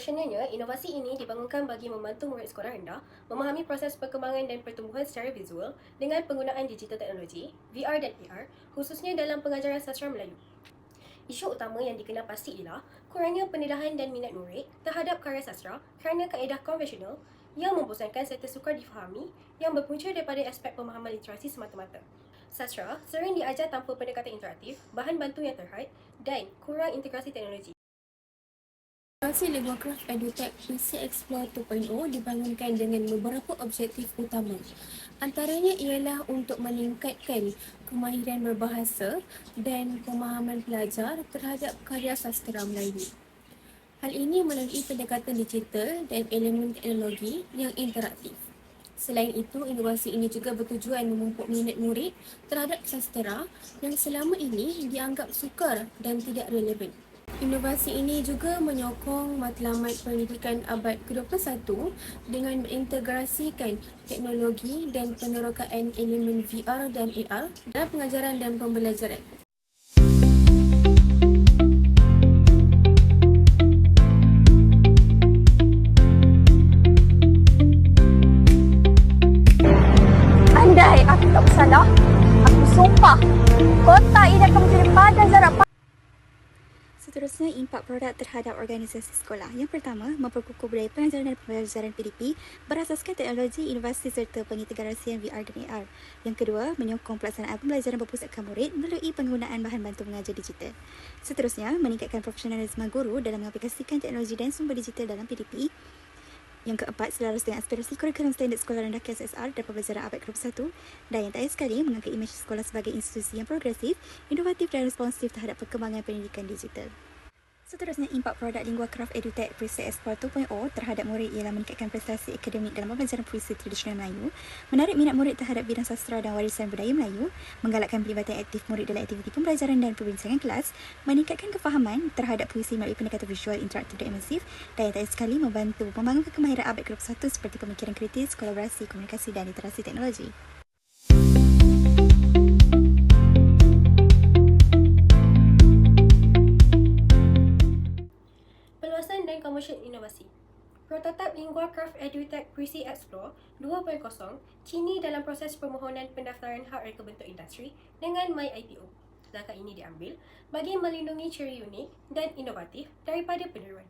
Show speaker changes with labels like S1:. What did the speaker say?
S1: Rasionalnya, inovasi ini dibangunkan bagi membantu murid sekolah rendah memahami proses perkembangan dan pertumbuhan secara visual dengan penggunaan digital teknologi, VR dan AR, khususnya dalam pengajaran sastra Melayu. Isu utama yang dikenal pasti ialah kurangnya pendedahan dan minat murid terhadap karya sastra kerana kaedah konvensional yang membosankan serta sukar difahami yang berpunca daripada aspek pemahaman literasi semata-mata. Sastra sering diajar tanpa pendekatan interaktif, bahan bantu yang terhad dan kurang integrasi teknologi.
S2: Inovasi LinguaCraft EduTech PC Explore 2.0 dibangunkan dengan beberapa objektif utama. Antaranya ialah untuk meningkatkan kemahiran berbahasa dan pemahaman pelajar terhadap karya sastera Melayu. Hal ini melalui pendekatan digital dan elemen teknologi yang interaktif. Selain itu, inovasi ini juga bertujuan memupuk minat murid terhadap sastera yang selama ini dianggap sukar dan tidak relevan. Inovasi ini juga menyokong matlamat pendidikan abad ke-21 dengan mengintegrasikan teknologi dan penerokaan elemen VR dan AR dalam pengajaran dan pembelajaran.
S3: Andai aku tak bersalah, aku sumpah kota ini akan menjadi padang zarak.
S4: Seterusnya, impak produk terhadap organisasi sekolah. Yang pertama, memperkukuh budaya pengajaran dan pembelajaran PDP berasaskan teknologi, inovasi serta pengintegrasian VR dan AR. Yang kedua, menyokong pelaksanaan pembelajaran berpusatkan murid melalui penggunaan bahan bantu mengajar digital. Seterusnya, meningkatkan profesionalisme guru dalam mengaplikasikan teknologi dan sumber digital dalam PDP. Yang keempat, selaras dengan aspirasi kurikulum standard sekolah rendah KSSR dan pembelajaran abad ke-21. Dan yang terakhir sekali, mengangkat imej sekolah sebagai institusi yang progresif, inovatif dan responsif terhadap perkembangan pendidikan digital. Seterusnya, impak produk LinguaCraft EduTech PC Explore 2.0 terhadap murid ialah meningkatkan prestasi akademik dalam pembelajaran puisi tradisional Melayu, menarik minat murid terhadap bidang sastra dan warisan budaya Melayu, menggalakkan pelibatan aktif murid dalam aktiviti pembelajaran dan perbincangan kelas, meningkatkan kefahaman terhadap puisi melalui pendekatan visual, interaktif dan imersif, dan yang terakhir sekali membantu membangunkan kemahiran abad ke-21 seperti pemikiran kritis, kolaborasi, komunikasi dan literasi teknologi.
S1: Peluasan dan komersial inovasi. Prototip LinguaCraft EduTech PC Explore 2.0 kini dalam proses permohonan pendaftaran hak reka bentuk industri dengan MyIPO. Langkah ini diambil bagi melindungi ciri unik dan inovatif daripada peniruan.